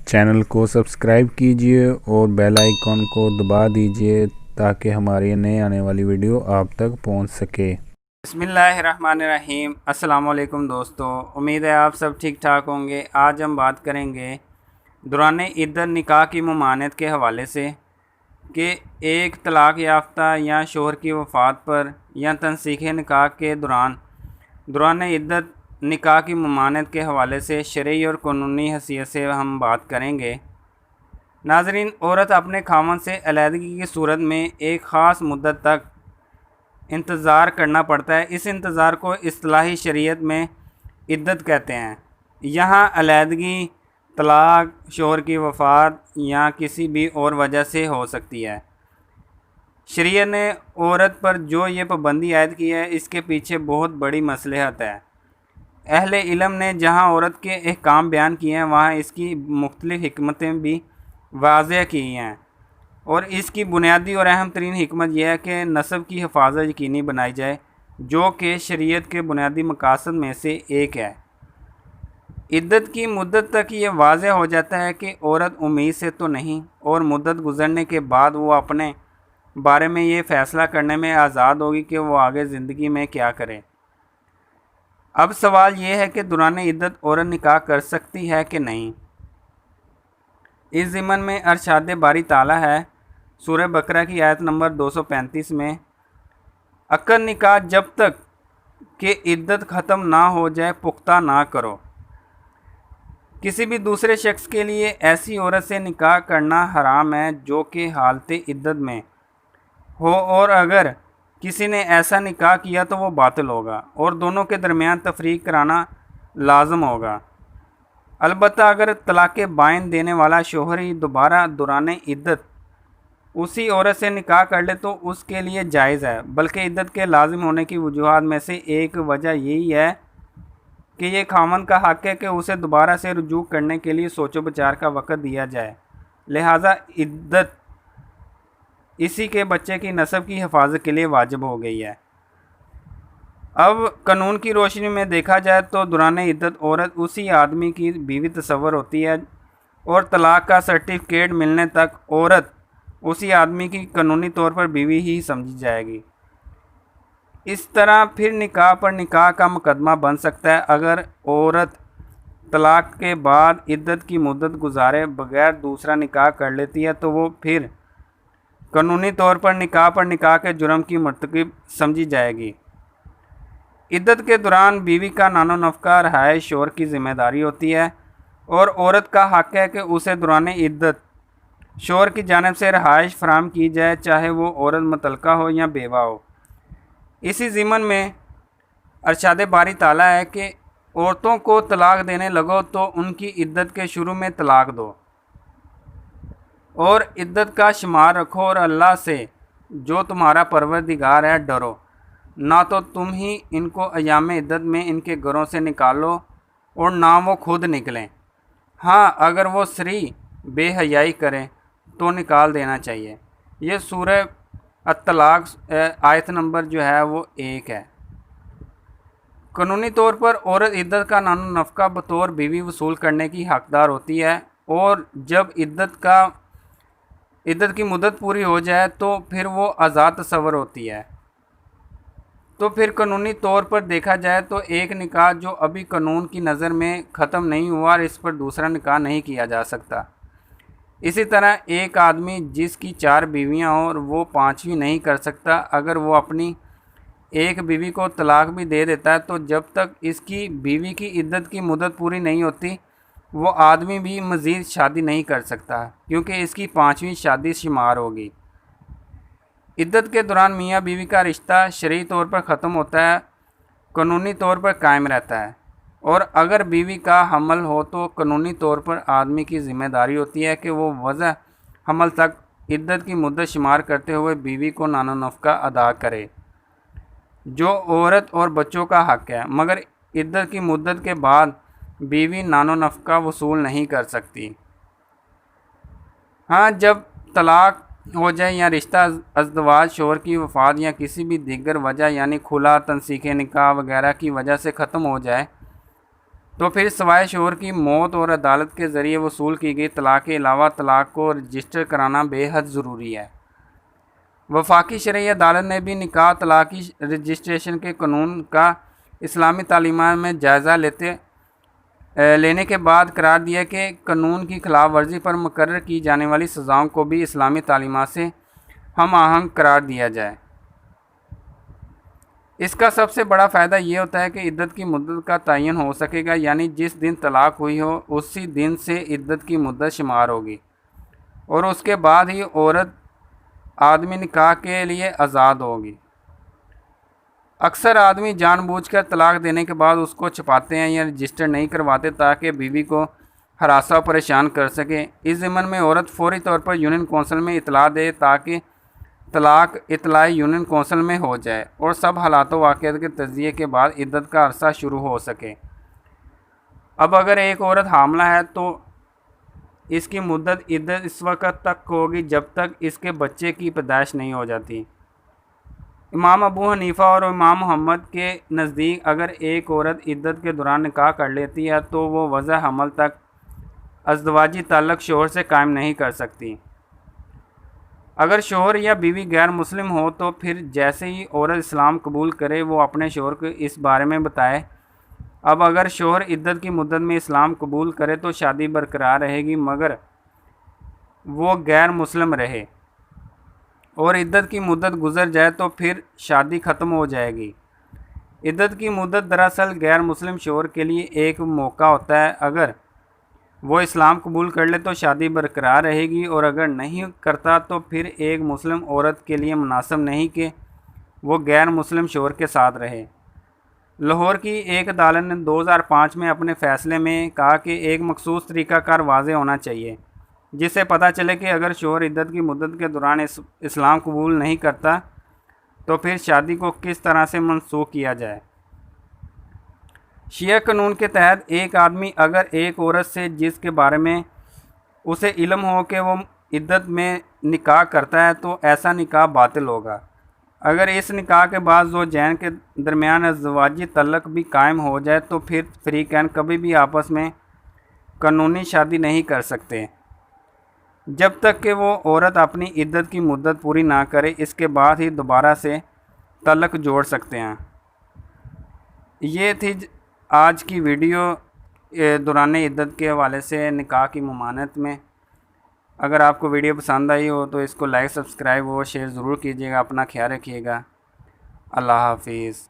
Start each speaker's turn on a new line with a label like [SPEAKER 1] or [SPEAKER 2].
[SPEAKER 1] Channel کو subscribe کیجئے اور بیل آئیکن کو دبا دیجئے تاکہ ہماری نئے آنے والی ویڈیو آپ تک پہنچ سکے۔
[SPEAKER 2] بسم اللہ الرحمن الرحیم۔ السلام علیکم دوستو، امید ہے آپ سب ٹھیک ٹھاک ہوں گے۔ آج ہم بات کریں گے دوران عدت نکاح کی ممانعت کے حوالے سے کہ ایک طلاق یافتہ یا شوہر کی وفات پر یا تنسیخ نکاح کے دوران عدت نکاح کی ممانعت کے حوالے سے شرعی اور قانونی حیثیت سے ہم بات کریں گے۔ ناظرین، عورت اپنے خاوند سے علیحدگی کی صورت میں ایک خاص مدت تک انتظار کرنا پڑتا ہے۔ اس انتظار کو اصطلاحی شریعت میں عدت کہتے ہیں۔ یہاں علیحدگی، طلاق، شوہر کی وفات یا کسی بھی اور وجہ سے ہو سکتی ہے۔ شریعت نے عورت پر جو یہ پابندی عائد کی ہے، اس کے پیچھے بہت بڑی مصلحت ہے۔ اہل علم نے جہاں عورت کے احکام بیان کیے ہیں، وہاں اس کی مختلف حکمتیں بھی واضح کی ہیں، اور اس کی بنیادی اور اہم ترین حکمت یہ ہے کہ نسب کی حفاظت یقینی بنائی جائے، جو کہ شریعت کے بنیادی مقاصد میں سے ایک ہے۔ عدت کی مدت تک یہ واضح ہو جاتا ہے کہ عورت امید سے تو نہیں، اور مدت گزرنے کے بعد وہ اپنے بارے میں یہ فیصلہ کرنے میں آزاد ہوگی کہ وہ آگے زندگی میں کیا کرے۔ اب سوال یہ ہے کہ دوران عدت عورت نکاح کر سکتی ہے کہ نہیں۔ اس ضمن میں ارشاد باری تعالیٰ ہے سورہ بقرہ کی آیت نمبر 235 میں، عقد نکاح جب تک کہ عدت ختم نہ ہو جائے پختہ نہ کرو۔ کسی بھی دوسرے شخص کے لیے ایسی عورت سے نکاح کرنا حرام ہے جو کہ حالت عدت میں ہو، اور اگر کسی نے ایسا نکاح کیا تو وہ باطل ہوگا اور دونوں کے درمیان تفریق کرانا لازم ہوگا۔ البتہ اگر طلاق بائن دینے والا شوہر ہی دوبارہ دوران عدت اسی عورت سے نکاح کر لے تو اس کے لیے جائز ہے، بلکہ عدت کے لازم ہونے کی وجوہات میں سے ایک وجہ یہی ہے کہ یہ خاوند کا حق ہے کہ اسے دوبارہ سے رجوع کرنے کے لیے سوچ و بچار کا وقت دیا جائے، لہٰذا عدت اسی کے بچے کی نسب کی حفاظت کے لیے واجب ہو گئی ہے۔ اب قانون کی روشنی میں دیکھا جائے تو دوران عدت عورت اسی آدمی کی بیوی تصور ہوتی ہے، اور طلاق کا سرٹیفکیٹ ملنے تک عورت اسی آدمی کی قانونی طور پر بیوی ہی سمجھی جائے گی۔ اس طرح پھر نکاح پر نکاح کا مقدمہ بن سکتا ہے۔ اگر عورت طلاق کے بعد عدت کی مدت گزارے بغیر دوسرا نکاح کر لیتی ہے تو وہ پھر قانونی طور پر نکاح کے جرم کی مرتکب سمجھی جائے گی۔ عدت کے دوران بیوی کا نان و نفقہ رہائش شوہر کی ذمہ داری ہوتی ہے، اور عورت کا حق ہے کہ اسے دوران عدت شوہر کی جانب سے رہائش فراہم کی جائے، چاہے وہ عورت مطلقہ ہو یا بیوہ ہو۔ اسی ضمن میں ارشاد باری تعالیٰ ہے کہ عورتوں کو طلاق دینے لگو تو ان کی عدت کے شروع میں طلاق دو، اور عدت کا شمار رکھو، اور اللہ سے جو تمہارا پروردگار ہے ڈرو، نہ تو تم ہی ان کو ایام عدت میں ان کے گھروں سے نکالو اور نہ وہ خود نکلیں۔ ہاں، اگر وہ صریح بے حیائی کریں تو نکال دینا چاہیے۔ یہ سورہ الطلاق آیت نمبر جو ہے وہ 1 ہے۔ قانونی طور پر عورت عدت کا نان و نفقہ بطور بیوی وصول کرنے کی حقدار ہوتی ہے، اور جب عدت کی مدت پوری ہو جائے تو پھر وہ آزاد تصور ہوتی ہے۔ تو پھر قانونی طور پر دیکھا جائے تو ایک نکاح جو ابھی قانون کی نظر میں ختم نہیں ہوا، اور اس پر دوسرا نکاح نہیں کیا جا سکتا۔ اسی طرح ایک آدمی جس کی 4 بیویاں ہوں اور وہ 5ویں نہیں کر سکتا، اگر وہ اپنی ایک بیوی کو طلاق بھی دے دیتا ہے تو جب تک اس کی بیوی کی عدت کی مدت پوری نہیں ہوتی وہ آدمی بھی مزید شادی نہیں کر سکتا، کیونکہ اس کی 5ویں شادی شمار ہوگی۔ عدت کے دوران میاں بیوی کا رشتہ شرعی طور پر ختم ہوتا ہے، قانونی طور پر قائم رہتا ہے، اور اگر بیوی کا حمل ہو تو قانونی طور پر آدمی کی ذمہ داری ہوتی ہے کہ وہ وضع حمل تک عدت کی مدت شمار کرتے ہوئے بیوی کو نان و نفقہ ادا کرے، جو عورت اور بچوں کا حق ہے، مگر عدت کی مدت کے بعد بیوی نان و نفقہ وصول نہیں کر سکتی۔ ہاں، جب طلاق ہو جائے یا رشتہ ازدواج شوہر کی وفات یا کسی بھی دیگر وجہ یعنی کھلا، تنسیخ نکاح وغیرہ کی وجہ سے ختم ہو جائے تو پھر سوائے شوہر کی موت اور عدالت کے ذریعے وصول کی گئی طلاق کے علاوہ طلاق کو رجسٹر کرانا بے حد ضروری ہے۔ وفاقی شرعی عدالت نے بھی نکاح طلاق کی رجسٹریشن کے قانون کا اسلامی تعلیمات میں جائزہ لینے کے بعد قرار دیا کہ قانون کی خلاف ورزی پر مقرر کی جانے والی سزاؤں کو بھی اسلامی تعلیمات سے ہم آہنگ قرار دیا جائے۔ اس کا سب سے بڑا فائدہ یہ ہوتا ہے کہ عدت کی مدت کا تعین ہو سکے گا، یعنی جس دن طلاق ہوئی ہو اسی دن سے عدت کی مدت شمار ہوگی اور اس کے بعد ہی عورت آدمی نکاح کے لیے آزاد ہوگی۔ اکثر آدمی جان بوجھ کر طلاق دینے کے بعد اس کو چھپاتے ہیں یا رجسٹر نہیں کرواتے تاکہ بیوی کو ہراساں و پریشان کر سکے۔ اس ضمن میں عورت فوری طور پر یونین کونسل میں اطلاع دے تاکہ طلاق اطلاع یونین کونسل میں ہو جائے اور سب حالات و واقعات کے تجزیے کے بعد عدت کا عرصہ شروع ہو سکے۔ اب اگر ایک عورت حاملہ ہے تو اس کی مدت عدت اس وقت تک ہوگی جب تک اس کے بچے کی پیدائش نہیں ہو جاتی۔ امام ابو حنیفہ اور امام محمد کے نزدیک اگر ایک عورت عدت کے دوران نکاح کر لیتی ہے تو وہ وضع حمل تک ازدواجی تعلق شوہر سے قائم نہیں کر سکتی۔ اگر شوہر یا بیوی غیر مسلم ہو تو پھر جیسے ہی عورت اسلام قبول کرے وہ اپنے شوہر کو اس بارے میں بتائے۔ اب اگر شوہر عدت کی مدت میں اسلام قبول کرے تو شادی برقرار رہے گی مگر وہ غیر مسلم رہے، اور عدت کی مدت گزر جائے تو پھر شادی ختم ہو جائے گی۔ عدت کی مدت دراصل غیر مسلم شوہر کے لیے ایک موقع ہوتا ہے، اگر وہ اسلام قبول کر لے تو شادی برقرار رہے گی اور اگر نہیں کرتا تو پھر ایک مسلم عورت کے لیے مناسب نہیں کہ وہ غیر مسلم شوہر کے ساتھ رہے۔ لاہور کی ایک عدالت نے 2005 میں اپنے فیصلے میں کہا کہ ایک مخصوص طریقہ کار واضح ہونا چاہیے جس سے پتہ چلے کہ اگر شوہر عدت کی مدت کے دوران اسلام قبول نہیں کرتا تو پھر شادی کو کس طرح سے منسوخ کیا جائے۔ شیعہ قانون کے تحت ایک آدمی اگر ایک عورت سے جس کے بارے میں اسے علم ہو کہ وہ عدت میں نکاح کرتا ہے تو ایسا نکاح باطل ہوگا۔ اگر اس نکاح کے بعد زوجین کے درمیان ازدواجی تعلق بھی قائم ہو جائے تو پھر فریقین کبھی بھی آپس میں قانونی شادی نہیں کر سکتے جب تک کہ وہ عورت اپنی عدت کی مدت پوری نہ کرے، اس کے بعد ہی دوبارہ سے تعلق جوڑ سکتے ہیں۔ یہ تھی آج کی ویڈیو دوران عدت کے حوالے سے نکاح کی ممانعت میں۔ اگر آپ کو ویڈیو پسند آئی ہو تو اس کو لائک، سبسکرائب اور شیئر ضرور کیجیے گا۔ اپنا خیال رکھیے گا۔ اللہ حافظ۔